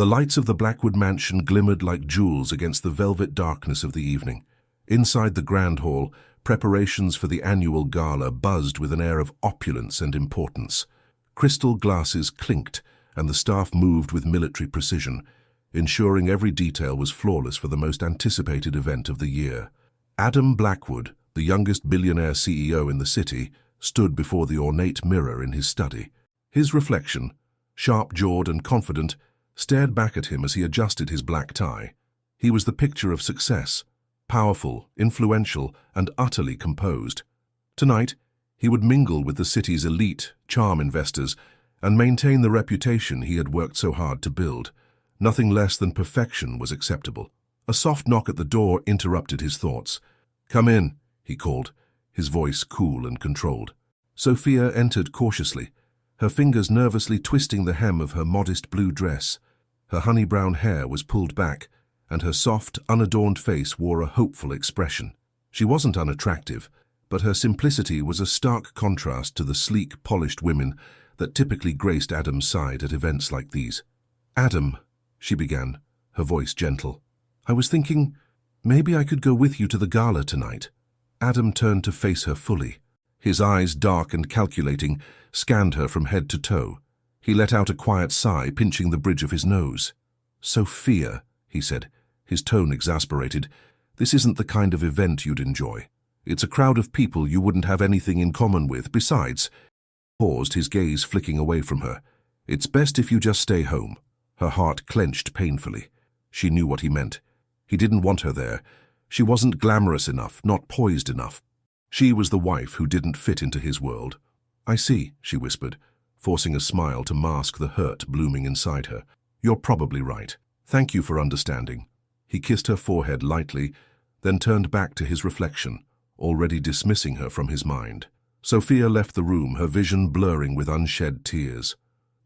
The lights of the Blackwood mansion glimmered like jewels against the velvet darkness of the evening. Inside the grand hall, preparations for the annual gala buzzed with an air of opulence and importance. Crystal glasses clinked, and the staff moved with military precision, ensuring every detail was flawless for the most anticipated event of the year. Adam Blackwood, the youngest billionaire CEO in the city, stood before the ornate mirror in his study. His reflection, sharp-jawed and confident, stared back at him as he adjusted his black tie. He was the picture of success, powerful, influential, and utterly composed. Tonight, he would mingle with the city's elite charm investors and maintain the reputation he had worked so hard to build. Nothing less than perfection was acceptable. A soft knock at the door interrupted his thoughts. "Come in," he called, his voice cool and controlled. Sophia entered cautiously, her fingers nervously twisting the hem of her modest blue dress. Her honey-brown hair was pulled back, and her soft, unadorned face wore a hopeful expression. She wasn't unattractive, but her simplicity was a stark contrast to the sleek, polished women that typically graced Adam's side at events like these. "Adam," she began, her voice gentle, "I was thinking, maybe I could go with you to the gala tonight." Adam turned to face her fully. His eyes, dark and calculating, scanned her from head to toe. He let out a quiet sigh, pinching the bridge of his nose. "Sophia," he said, his tone exasperated, "this isn't the kind of event you'd enjoy. It's a crowd of people you wouldn't have anything in common with. Besides," he paused, his gaze flicking away from her, "it's best if you just stay home." Her heart clenched painfully. She knew what he meant. He didn't want her there. She wasn't glamorous enough, not poised enough. She was the wife who didn't fit into his world. "I see," she whispered, forcing a smile to mask the hurt blooming inside her. "You're probably right. Thank you for understanding." He kissed her forehead lightly, then turned back to his reflection, already dismissing her from his mind. Sophia left the room, her vision blurring with unshed tears.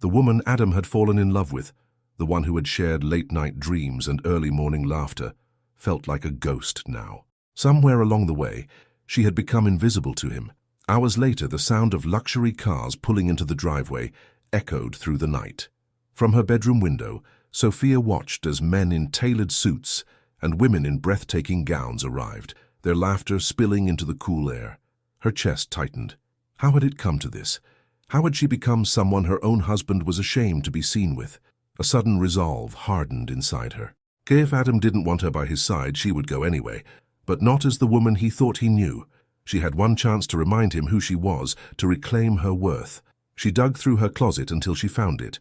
The woman Adam had fallen in love with, the one who had shared late-night dreams and early-morning laughter, felt like a ghost now. Somewhere along the way, she had become invisible to him. Hours later, the sound of luxury cars pulling into the driveway echoed through the night. From her bedroom window, Sophia watched as men in tailored suits and women in breathtaking gowns arrived, their laughter spilling into the cool air. Her chest tightened. How had it come to this? How had she become someone her own husband was ashamed to be seen with? A sudden resolve hardened inside her. If Adam didn't want her by his side, she would go anyway, but not as the woman he thought he knew. She had one chance to remind him who she was, to reclaim her worth. She dug through her closet until she found it.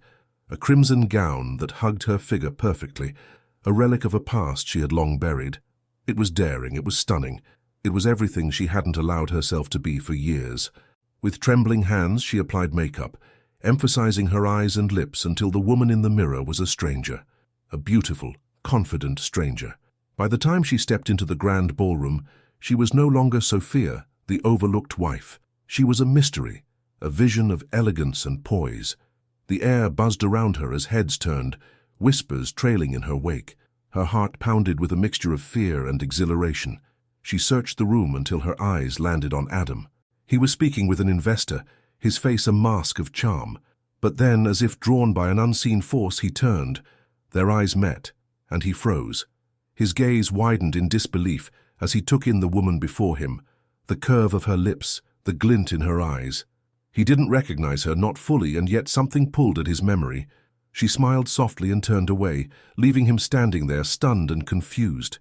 A crimson gown that hugged her figure perfectly, a relic of a past she had long buried. It was daring, it was stunning. It was everything she hadn't allowed herself to be for years. With trembling hands, she applied makeup, emphasizing her eyes and lips until the woman in the mirror was a stranger. A beautiful, confident stranger. By the time she stepped into the grand ballroom, she was no longer Sophia, the overlooked wife. She was a mystery, a vision of elegance and poise. The air buzzed around her as heads turned, whispers trailing in her wake. Her heart pounded with a mixture of fear and exhilaration. She searched the room until her eyes landed on Adam. He was speaking with an investor, his face a mask of charm. But then, as if drawn by an unseen force, he turned. Their eyes met, and he froze. His gaze widened in disbelief as he took in the woman before him, the curve of her lips, the glint in her eyes. He didn't recognize her, not fully, and yet something pulled at his memory. She smiled softly and turned away, leaving him standing there, stunned and confused.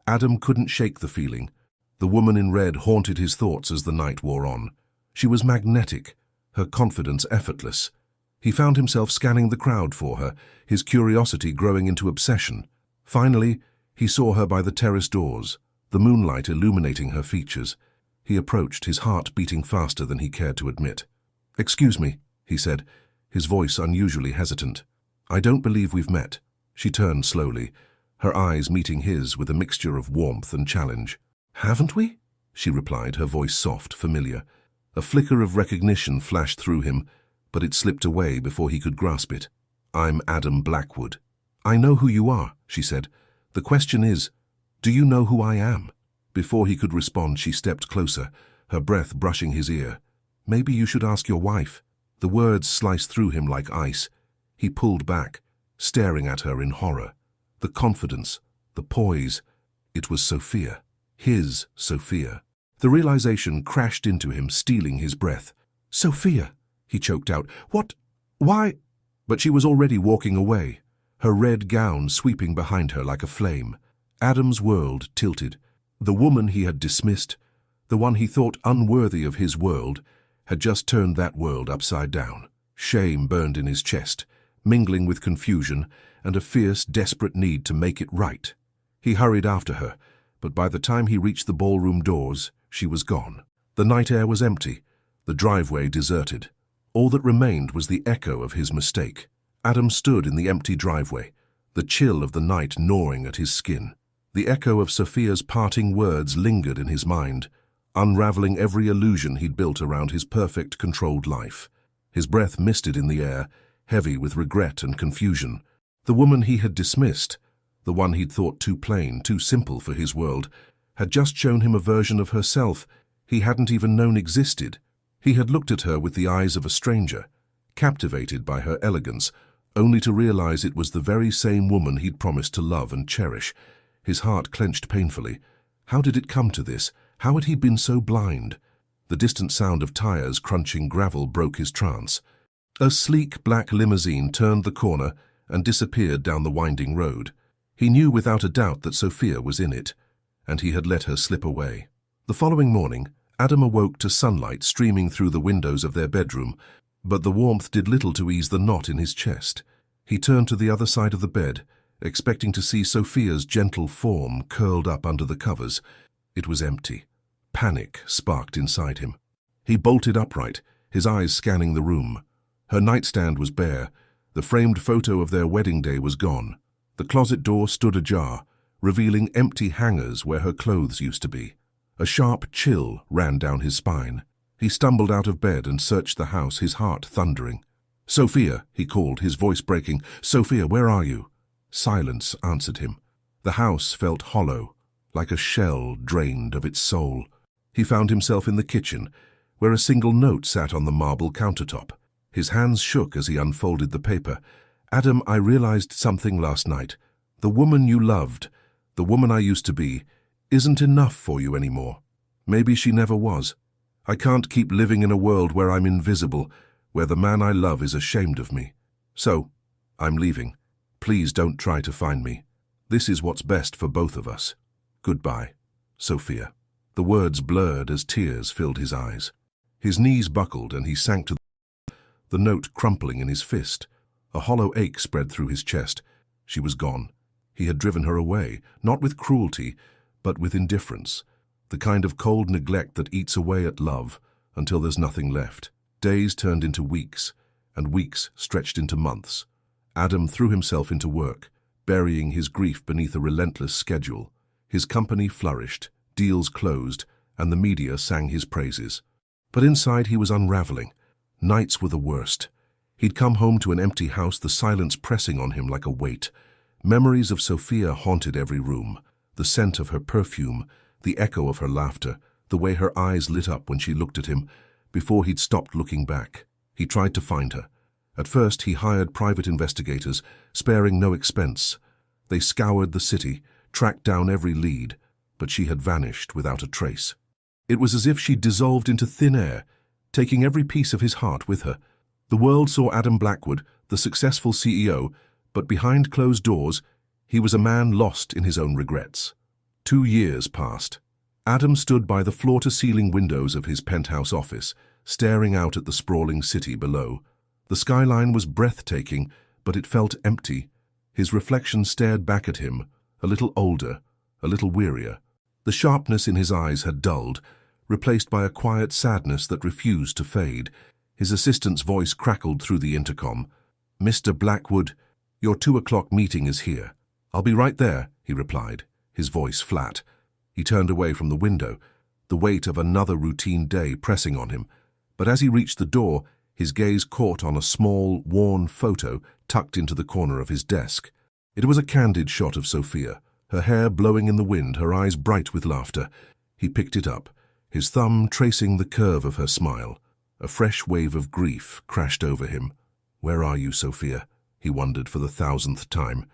Adam couldn't shake the feeling. The woman in red haunted his thoughts as the night wore on. She was magnetic, her confidence effortless. He found himself scanning the crowd for her, his curiosity growing into obsession. Finally, he saw her by the terrace doors, the moonlight illuminating her features. He approached, his heart beating faster than he cared to admit. "Excuse me," he said, his voice unusually hesitant. "I don't believe we've met." She turned slowly, her eyes meeting his with a mixture of warmth and challenge. "Haven't we?" she replied, her voice soft, familiar. A flicker of recognition flashed through him, but it slipped away before he could grasp it. "I'm Adam Blackwood." "I know who you are," she said. "The question is, do you know who I am?" Before he could respond, she stepped closer, her breath brushing his ear. "Maybe you should ask your wife." The words sliced through him like ice. He pulled back, staring at her in horror. The confidence, the poise. It was Sophia. His Sophia. The realization crashed into him, stealing his breath. "Sophia," he choked out. "What? Why?" But she was already walking away, her red gown sweeping behind her like a flame. Adam's world tilted. The woman he had dismissed, the one he thought unworthy of his world, had just turned that world upside down. Shame burned in his chest, mingling with confusion and a fierce, desperate need to make it right. He hurried after her, but by the time he reached the ballroom doors, she was gone. The night air was empty, the driveway deserted. All that remained was the echo of his mistake. Adam stood in the empty driveway, the chill of the night gnawing at his skin. The echo of Sophia's parting words lingered in his mind, unraveling every illusion he'd built around his perfect, controlled life. His breath misted in the air, heavy with regret and confusion. The woman he had dismissed, the one he'd thought too plain, too simple for his world, had just shown him a version of herself he hadn't even known existed. He had looked at her with the eyes of a stranger, captivated by her elegance, only to realize it was the very same woman he'd promised to love and cherish. His heart clenched painfully. How did it come to this? How had he been so blind? The distant sound of tires crunching gravel broke his trance. A sleek black limousine turned the corner and disappeared down the winding road. He knew without a doubt that Sophia was in it, and he had let her slip away. The following morning, Adam awoke to sunlight streaming through the windows of their bedroom, but the warmth did little to ease the knot in his chest. He turned to the other side of the bed, expecting to see Sophia's gentle form curled up under the covers. It was empty. Panic sparked inside him. He bolted upright, his eyes scanning the room. Her nightstand was bare. The framed photo of their wedding day was gone. The closet door stood ajar, revealing empty hangers where her clothes used to be. A sharp chill ran down his spine. He stumbled out of bed and searched the house, his heart thundering. "Sophia," he called, his voice breaking. "Sophia, where are you?" Silence answered him. The house felt hollow, like a shell drained of its soul. He found himself in the kitchen, where a single note sat on the marble countertop. His hands shook as he unfolded the paper. "Adam, I realized something last night. The woman you loved, the woman I used to be, isn't enough for you anymore. Maybe she never was. I can't keep living in a world where I'm invisible, where the man I love is ashamed of me. So, I'm leaving. Please don't try to find me. This is what's best for both of us. Goodbye, Sophia." The words blurred as tears filled his eyes. His knees buckled and he sank to the note crumpling in his fist. A hollow ache spread through his chest. She was gone. He had driven her away, not with cruelty, but with indifference, the kind of cold neglect that eats away at love until there's nothing left. Days turned into weeks, and weeks stretched into months. Adam threw himself into work, burying his grief beneath a relentless schedule. His company flourished, deals closed, and the media sang his praises. But inside he was unraveling. Nights were the worst. He'd come home to an empty house, the silence pressing on him like a weight. Memories of Sophia haunted every room. The scent of her perfume, the echo of her laughter, the way her eyes lit up when she looked at him. Before he'd stopped looking back, he tried to find her. At first he hired private investigators, sparing no expense. They scoured the city, tracked down every lead, but she had vanished without a trace. It was as if she'd dissolved into thin air, taking every piece of his heart with her. The world saw Adam Blackwood, the successful CEO, but behind closed doors, he was a man lost in his own regrets. 2 years passed. Adam stood by the floor-to-ceiling windows of his penthouse office, staring out at the sprawling city below. The skyline was breathtaking, but it felt empty. His reflection stared back at him, a little older, a little wearier. The sharpness in his eyes had dulled, replaced by a quiet sadness that refused to fade. His assistant's voice crackled through the intercom. "Mr. Blackwood, your 2 o'clock meeting is here." "I'll be right there," he replied, his voice flat. He turned away from the window, the weight of another routine day pressing on him. But as he reached the door, his gaze caught on a small, worn photo tucked into the corner of his desk. It was a candid shot of Sophia, her hair blowing in the wind, her eyes bright with laughter. He picked it up, his thumb tracing the curve of her smile. A fresh wave of grief crashed over him. "Where are you, Sophia?" he wondered for the 1,000th time.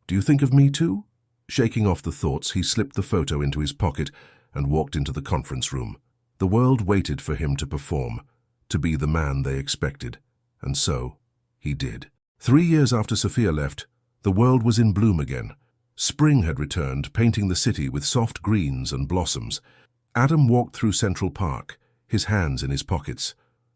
Do you think of me too? Shaking off the thoughts, he slipped the photo into his pocket and walked into the conference room. The world waited for him to perform, to be the man they expected. And so, he did. 3 years after Sophia left, the world was in bloom again. Spring had returned, painting the city with soft greens and blossoms. Adam walked through Central Park, his hands in his pockets.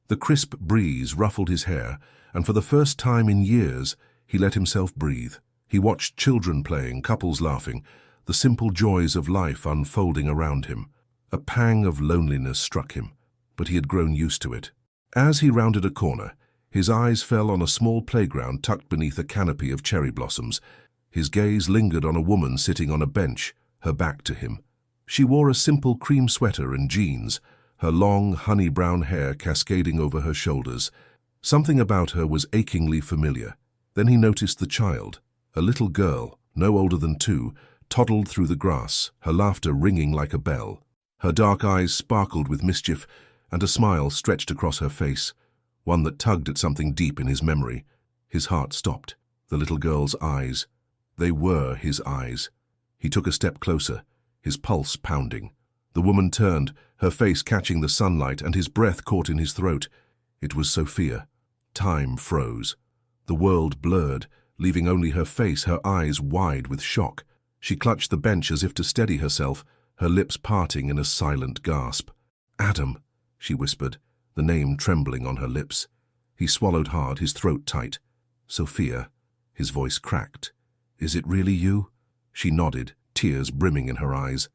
The crisp breeze ruffled his hair, and for the first time in years, he let himself breathe. He watched children playing, couples laughing, the simple joys of life unfolding around him. A pang of loneliness struck him, but he had grown used to it. As he rounded a corner, his eyes fell on a small playground tucked beneath a canopy of cherry blossoms. His gaze lingered on a woman sitting on a bench, her back to him. She wore a simple cream sweater and jeans, her long, honey-brown hair cascading over her shoulders. Something about her was achingly familiar. Then he noticed the child, a little girl, no older than 2, toddled through the grass, her laughter ringing like a bell. Her dark eyes sparkled with mischief, and a smile stretched across her face, one that tugged at something deep in his memory. His heart stopped. The little girl's eyes. They were his eyes. He took a step closer, his pulse pounding. The woman turned, her face catching the sunlight, and his breath caught in his throat. It was Sophia. Time froze. The world blurred, leaving only her face, her eyes wide with shock. She clutched the bench as if to steady herself, her lips parting in a silent gasp. "Adam," she whispered, the name trembling on her lips. He swallowed hard, his throat tight. "Sophia," his voice cracked. "Is it really you?" She nodded, tears brimming in her eyes.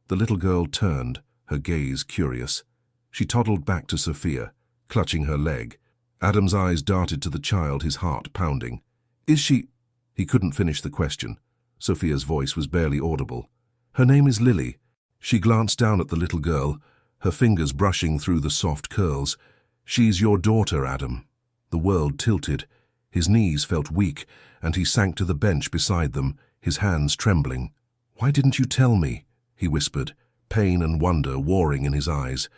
The little girl turned, her gaze curious. She toddled back to Sophia, clutching her leg. Adam's eyes darted to the child, his heart pounding. "Is she—" He couldn't finish the question. Sophia's voice was barely audible. "Her name is Lily." She glanced down at the little girl, her fingers brushing through the soft curls. "She's your daughter, Adam." The world tilted. His knees felt weak, and he sank to the bench beside them, his hands trembling. "Why didn't you tell me?" he whispered, pain and wonder warring in his eyes.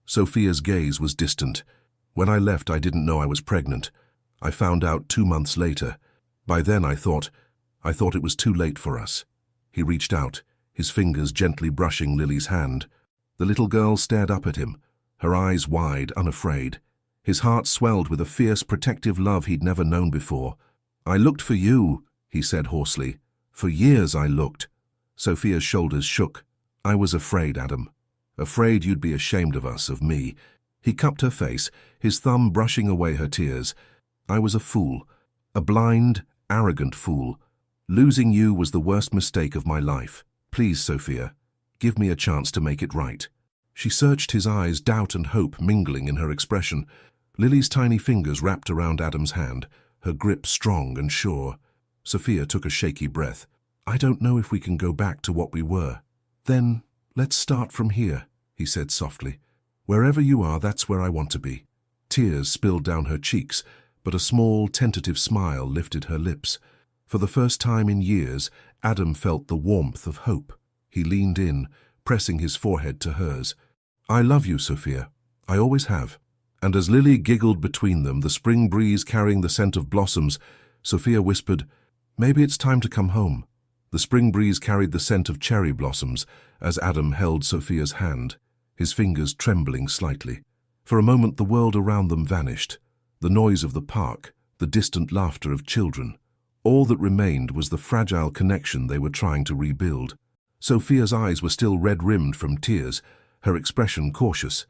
Sophia's gaze was distant. "When I left, I didn't know I was pregnant. I found out 2 months later. By then I thought it was too late for us." He reached out, his fingers gently brushing Lily's hand. The little girl stared up at him, her eyes wide, unafraid. His heart swelled with a fierce, protective love he'd never known before. "I looked for you," he said hoarsely. "For years I looked." Sophia's shoulders shook. "I was afraid, Adam. Afraid you'd be ashamed of us, of me." He cupped her face, his thumb brushing away her tears. "I was a fool. A blind, arrogant fool. Losing you was the worst mistake of my life. Please, Sophia, give me a chance to make it right." She searched his eyes, doubt and hope mingling in her expression. Lily's tiny fingers wrapped around Adam's hand, her grip strong and sure. Sophia took a shaky breath. "I don't know if we can go back to what we were." "Then let's start from here," he said softly. "Wherever you are, that's where I want to be." Tears spilled down her cheeks, but a small, tentative smile lifted her lips. For the first time in years, Adam felt the warmth of hope. He leaned in, pressing his forehead to hers. "I love you, Sophia. I always have." And as Lily giggled between them, the spring breeze carrying the scent of blossoms, Sophia whispered, "Maybe it's time to come home." The spring breeze carried the scent of cherry blossoms as Adam held Sophia's hand, his fingers trembling slightly. For a moment the world around them vanished, the noise of the park, the distant laughter of children. All that remained was the fragile connection they were trying to rebuild. Sophia's eyes were still red-rimmed from tears, her expression cautious.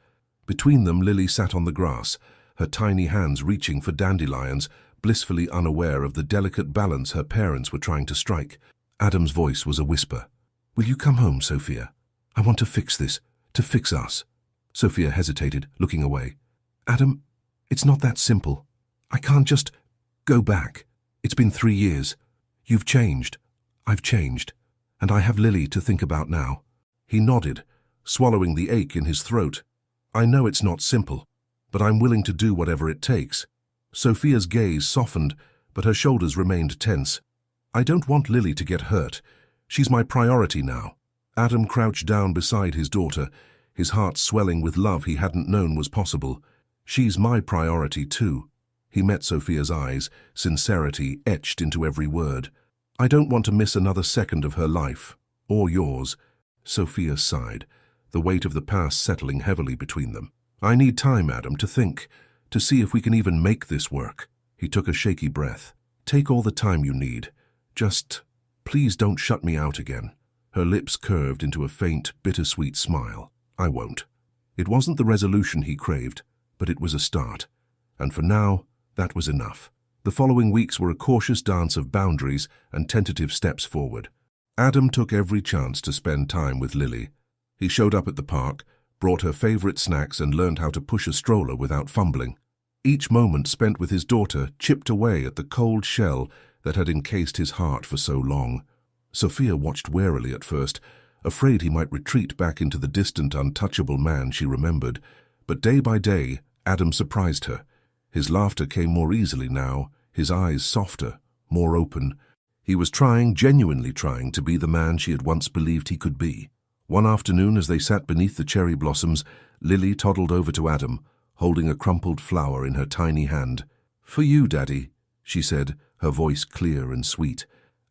Between them, Lily sat on the grass, her tiny hands reaching for dandelions, blissfully unaware of the delicate balance her parents were trying to strike. Adam's voice was a whisper. "Will you come home, Sophia? I want to fix this, to fix us." Sophia hesitated, looking away. "Adam, it's not that simple. I can't just go back. It's been 3 years. You've changed. I've changed. And I have Lily to think about now." He nodded, swallowing the ache in his throat. "I know it's not simple, but I'm willing to do whatever it takes." Sophia's gaze softened, but her shoulders remained tense. "I don't want Lily to get hurt. She's my priority now." Adam crouched down beside his daughter, his heart swelling with love he hadn't known was possible. "She's my priority too." He met Sophia's eyes, sincerity etched into every word. "I don't want to miss another second of her life, or yours." Sophia sighed, the weight of the past settling heavily between them. "I need time, Adam, to think, to see if we can even make this work." He took a shaky breath. "Take all the time you need. Just, please don't shut me out again." Her lips curved into a faint, bittersweet smile. "I won't." It wasn't the resolution he craved, but it was a start. And for now, that was enough. The following weeks were a cautious dance of boundaries and tentative steps forward. Adam took every chance to spend time with Lily. He showed up at the park, brought her favorite snacks and learned how to push a stroller without fumbling. Each moment spent with his daughter chipped away at the cold shell that had encased his heart for so long. Sophia watched warily at first, afraid he might retreat back into the distant, untouchable man she remembered. But day by day, Adam surprised her. His laughter came more easily now, his eyes softer, more open. He was genuinely trying to be the man she had once believed he could be. One afternoon, as they sat beneath the cherry blossoms, Lily toddled over to Adam, holding a crumpled flower in her tiny hand. "For you, Daddy," she said, her voice clear and sweet.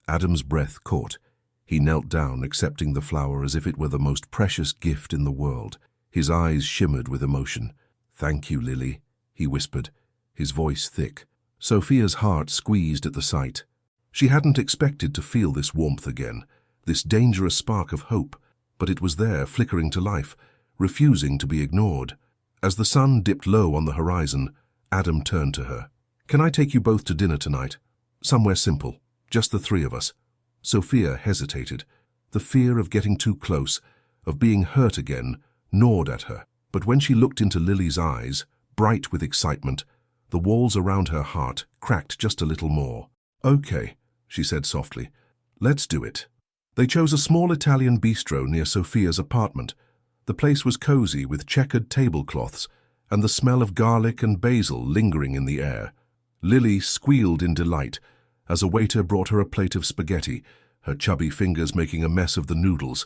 Adam's breath caught. He knelt down, accepting the flower as if it were the most precious gift in the world. His eyes shimmered with emotion. "Thank you, Lily," he whispered, his voice thick. Sophia's heart squeezed at the sight. She hadn't expected to feel this warmth again, this dangerous spark of hope, but it was there, flickering to life, refusing to be ignored. As the sun dipped low on the horizon, Adam turned to her. "Can I take you both to dinner tonight? Somewhere simple, just the three of us." Sophia hesitated. The fear of getting too close, of being hurt again, gnawed at her. But when she looked into Lily's eyes, bright with excitement, the walls around her heart cracked just a little more. "Okay," she said softly. "Let's do it." They chose a small Italian bistro near Sophia's apartment. The place was cozy with checkered tablecloths and the smell of garlic and basil lingering in the air. Lily squealed in delight as a waiter brought her a plate of spaghetti, her chubby fingers making a mess of the noodles.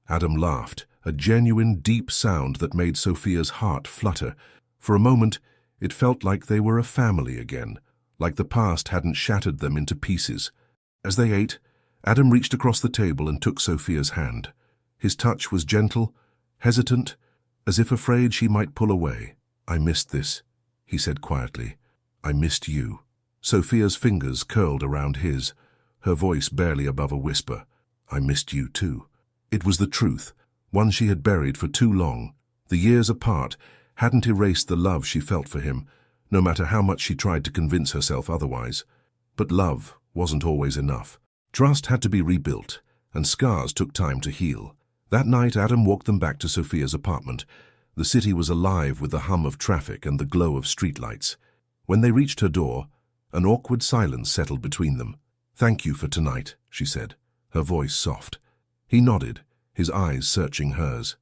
Adam laughed, a genuine deep sound that made Sophia's heart flutter. For a moment, it felt like they were a family again, like the past hadn't shattered them into pieces. As they ate, Adam reached across the table and took Sophia's hand. His touch was gentle, hesitant, as if afraid she might pull away. "I missed this," he said quietly. "I missed you." Sophia's fingers curled around his, her voice barely above a whisper. "I missed you too." It was the truth, one she had buried for too long. The years apart hadn't erased the love she felt for him, no matter how much she tried to convince herself otherwise. But love wasn't always enough. Trust had to be rebuilt, and scars took time to heal. That night, Adam walked them back to Sophia's apartment. The city was alive with the hum of traffic and the glow of streetlights. When they reached her door, an awkward silence settled between them. "Thank you for tonight," she said, her voice soft. He nodded, his eyes searching hers.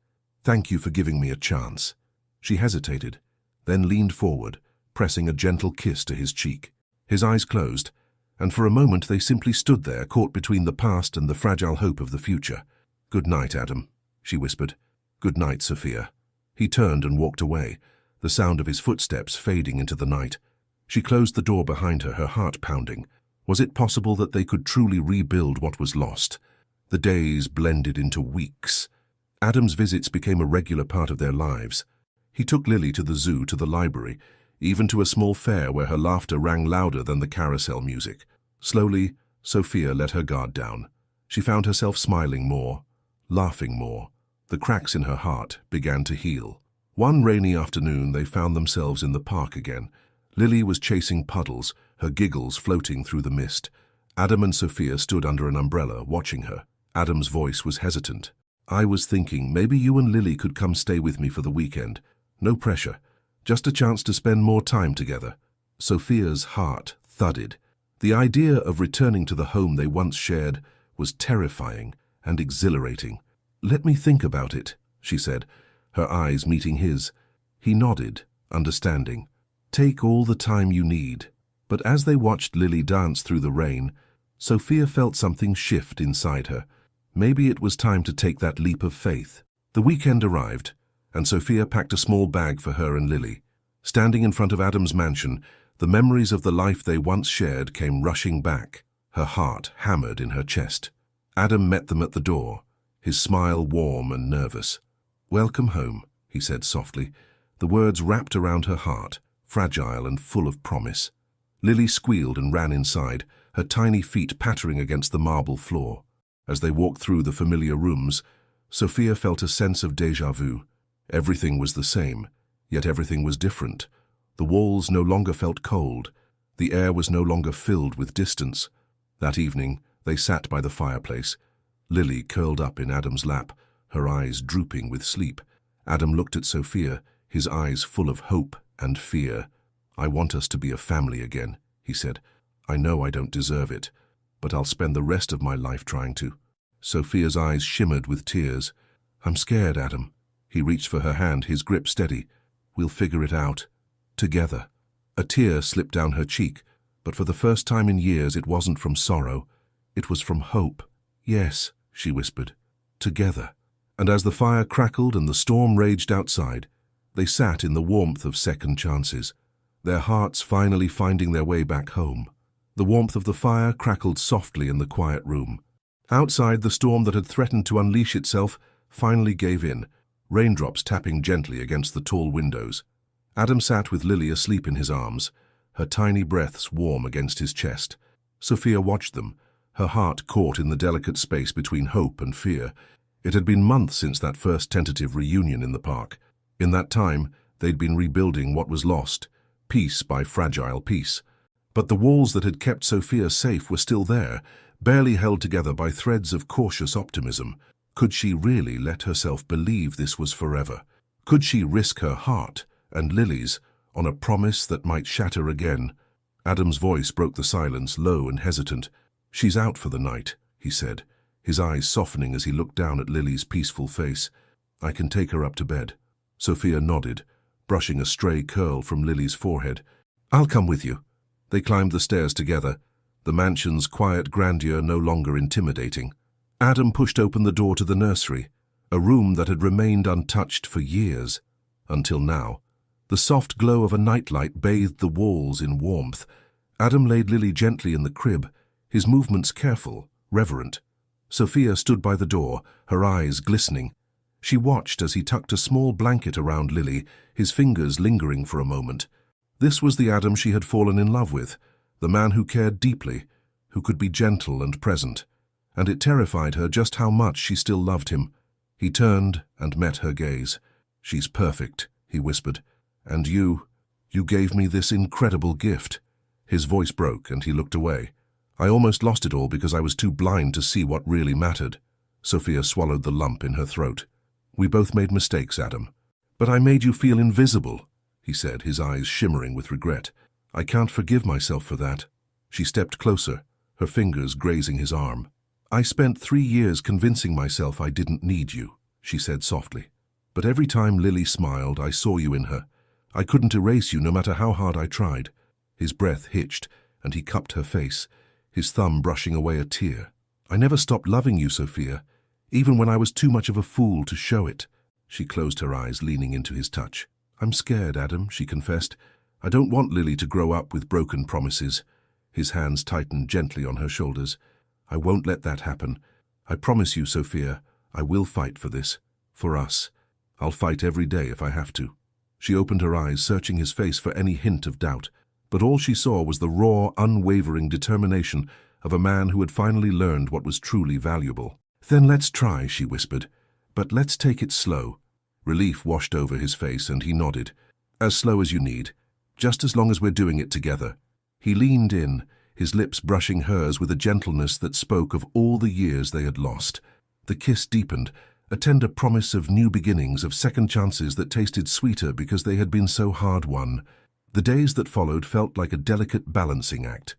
"Thank you for giving me a chance." She hesitated, then leaned forward, pressing a gentle kiss to his cheek. His eyes closed, and for a moment they simply stood there, caught between the past and the fragile hope of the future. "Good night, Adam," she whispered. "Good night, Sophia." He turned and walked away, the sound of his footsteps fading into the night. She closed the door behind her, her heart pounding. Was it possible that they could truly rebuild what was lost? The days blended into weeks. Adam's visits became a regular part of their lives. He took Lily to the zoo, to the library, even to a small fair where her laughter rang louder than the carousel music. Slowly, Sophia let her guard down. She found herself smiling more, laughing more. The cracks in her heart began to heal. One rainy afternoon, they found themselves in the park again. Lily was chasing puddles, her giggles floating through the mist. Adam and Sophia stood under an umbrella, watching her. Adam's voice was hesitant. "I was thinking maybe you and Lily could come stay with me for the weekend. No pressure, just a chance to spend more time together." Sophia's heart thudded. The idea of returning to the home they once shared was terrifying and exhilarating. "Let me think about it," she said, her eyes meeting his. He nodded, understanding. "Take all the time you need." But as they watched Lily dance through the rain, Sophia felt something shift inside her. Maybe it was time to take that leap of faith. The weekend arrived, and Sophia packed a small bag for her and Lily. Standing in front of Adam's mansion, The memories of the life they once shared came rushing back. Her heart hammered in her chest. Adam met them at the door, his smile warm and nervous. "Welcome home," he said softly, the words wrapped around her heart, fragile and full of promise. Lily squealed and ran inside, her tiny feet pattering against the marble floor. As they walked through the familiar rooms, Sophia felt a sense of déjà vu. Everything was the same, yet everything was different. The walls no longer felt cold. The air was no longer filled with distance. That evening, they sat by the fireplace, Lily curled up in Adam's lap, her eyes drooping with sleep. Adam looked at Sophia, his eyes full of hope and fear. "I want us to be a family again," he said. "I know I don't deserve it, but I'll spend the rest of my life trying to." Sophia's eyes shimmered with tears. "I'm scared, Adam." He reached for her hand, his grip steady. "We'll figure it out. Together." A tear slipped down her cheek, but for the first time in years it wasn't from sorrow. It was from hope. "Yes," she whispered. "Together." And as the fire crackled and the storm raged outside, they sat in the warmth of second chances, their hearts finally finding their way back home. The warmth of the fire crackled softly in the quiet room. Outside, the storm that had threatened to unleash itself finally gave in, raindrops tapping gently against the tall windows. Adam sat with Lily asleep in his arms, her tiny breaths warm against his chest. Sophia watched them, her heart caught in the delicate space between hope and fear. It had been months since that first tentative reunion in the park. In that time, they'd been rebuilding what was lost, piece by fragile piece. But the walls that had kept Sophia safe were still there, barely held together by threads of cautious optimism. Could she really let herself believe this was forever? Could she risk her heart and Lily's on a promise that might shatter again? Adam's voice broke the silence, low and hesitant. "She's out for the night," he said, his eyes softening as he looked down at Lily's peaceful face. "I can take her up to bed." Sophia nodded, brushing a stray curl from Lily's forehead. "I'll come with you." They climbed the stairs together, the mansion's quiet grandeur no longer intimidating. Adam pushed open the door to the nursery, a room that had remained untouched for years, until now. The soft glow of a nightlight bathed the walls in warmth. Adam laid Lily gently in the crib, his movements careful, reverent. Sophia stood by the door, her eyes glistening. She watched as he tucked a small blanket around Lily, his fingers lingering for a moment. This was the Adam she had fallen in love with, the man who cared deeply, who could be gentle and present. And it terrified her just how much she still loved him. He turned and met her gaze. "She's perfect," he whispered. "And you gave me this incredible gift." His voice broke and he looked away. "I almost lost it all because I was too blind to see what really mattered." Sophia swallowed the lump in her throat. "We both made mistakes, Adam. But I made you feel invisible," he said, his eyes shimmering with regret. "I can't forgive myself for that." She stepped closer, her fingers grazing his arm. "I spent 3 years convincing myself I didn't need you," she said softly. "But every time Lily smiled, I saw you in her. I couldn't erase you no matter how hard I tried." His breath hitched, and he cupped her face, his thumb brushing away a tear. "I never stopped loving you, Sophia, even when I was too much of a fool to show it." She closed her eyes, leaning into his touch. "I'm scared, Adam," she confessed. "I don't want Lily to grow up with broken promises." His hands tightened gently on her shoulders. "I won't let that happen. I promise you, Sophia, I will fight for this. For us. I'll fight every day if I have to." She opened her eyes, searching his face for any hint of doubt. But all she saw was the raw, unwavering determination of a man who had finally learned what was truly valuable. "Then let's try," she whispered. "But let's take it slow." Relief washed over his face and he nodded. "As slow as you need. Just as long as we're doing it together." He leaned in, his lips brushing hers with a gentleness that spoke of all the years they had lost. The kiss deepened, a tender promise of new beginnings, of second chances that tasted sweeter because they had been so hard-won. The days that followed felt like a delicate balancing act.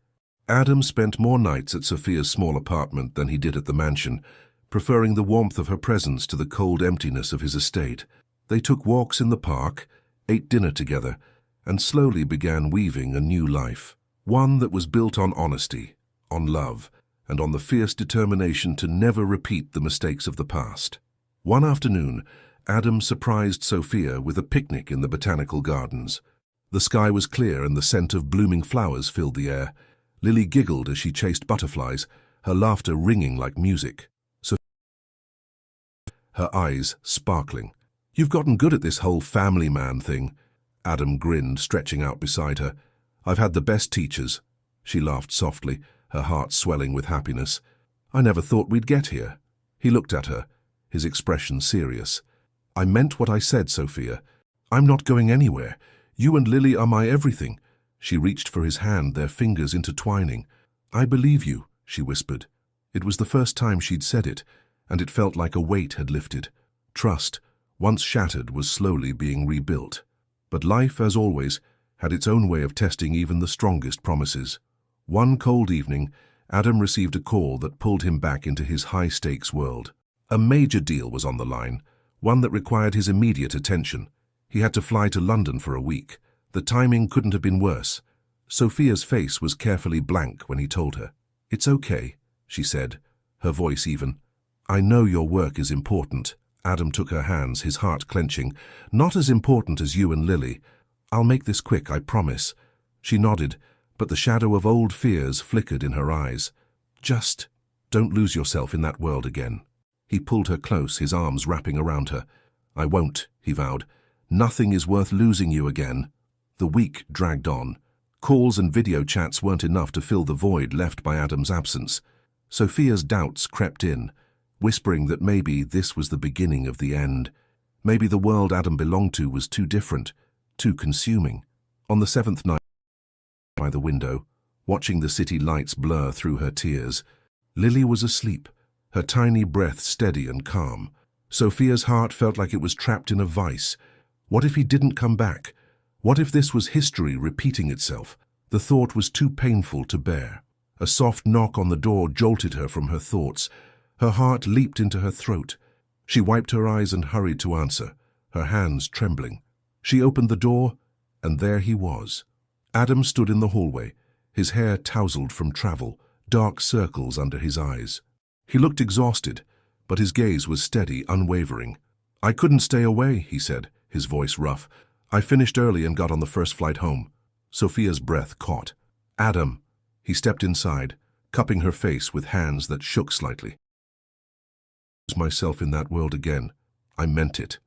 Adam spent more nights at Sophia's small apartment than he did at the mansion, preferring the warmth of her presence to the cold emptiness of his estate. They took walks in the park, ate dinner together, and slowly began weaving a new life. One that was built on honesty, on love, and on the fierce determination to never repeat the mistakes of the past. One afternoon, Adam surprised Sophia with a picnic in the botanical gardens. The sky was clear and the scent of blooming flowers filled the air. Lily giggled as she chased butterflies, her laughter ringing like music. Her eyes sparkling. "You've gotten good at this whole family man thing." Adam grinned, stretching out beside her. "I've had the best teachers." She laughed softly, her heart swelling with happiness. "I never thought we'd get here." He looked at her, his expression serious. "I meant what I said, Sophia. I'm not going anywhere. You and Lily are my everything." She reached for his hand, their fingers intertwining. "I believe you," she whispered. It was the first time she'd said it, and it felt like a weight had lifted. Trust, once shattered, was slowly being rebuilt. But life, as always, had its own way of testing even the strongest promises. One cold evening, Adam received a call that pulled him back into his high-stakes world. A major deal was on the line, one that required his immediate attention. He had to fly to London for a week. The timing couldn't have been worse. Sophia's face was carefully blank when he told her. "It's okay," she said, her voice even. "I know your work is important." Adam took her hands, his heart clenching. "Not as important as you and Lily. I'll make this quick, I promise." She nodded, but the shadow of old fears flickered in her eyes. "Just don't lose yourself in that world again." He pulled her close, his arms wrapping around her. "I won't," he vowed. "Nothing is worth losing you again." The week dragged on. Calls and video chats weren't enough to fill the void left by Adam's absence. Sophia's doubts crept in, whispering that maybe this was the beginning of the end. Maybe the world Adam belonged to was too different, too consuming. On the 7th night, by the window, watching the city lights blur through her tears, Lily was asleep, her tiny breath steady and calm. Sophia's heart felt like it was trapped in a vice. What if he didn't come back? What if this was history repeating itself? The thought was too painful to bear. A soft knock on the door jolted her from her thoughts. Her heart leaped into her throat. She wiped her eyes and hurried to answer, her hands trembling. She opened the door, and there he was. Adam stood in the hallway, his hair tousled from travel, dark circles under his eyes. He looked exhausted, but his gaze was steady, unwavering. "I couldn't stay away," he said, his voice rough. "I finished early and got on the first flight home." Sophia's breath caught. "Adam." He stepped inside, cupping her face with hands that shook slightly. "I lose myself in that world again. I meant it."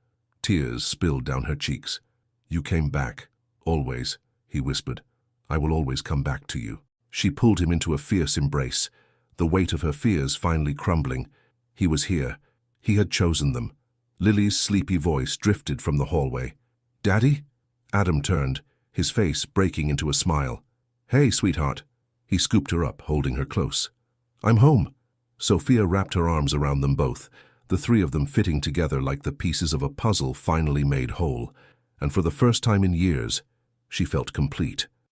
Tears spilled down her cheeks. "You came back. Always," he whispered. "I will always come back to you." She pulled him into a fierce embrace, the weight of her fears finally crumbling. He was here. He had chosen them. Lily's sleepy voice drifted from the hallway. "Daddy?" Adam turned, his face breaking into a smile. "Hey, sweetheart." He scooped her up, holding her close. "I'm home." Sophia wrapped her arms around them both, the three of them fitting together like the pieces of a puzzle finally made whole. And for the first time in years, she felt complete.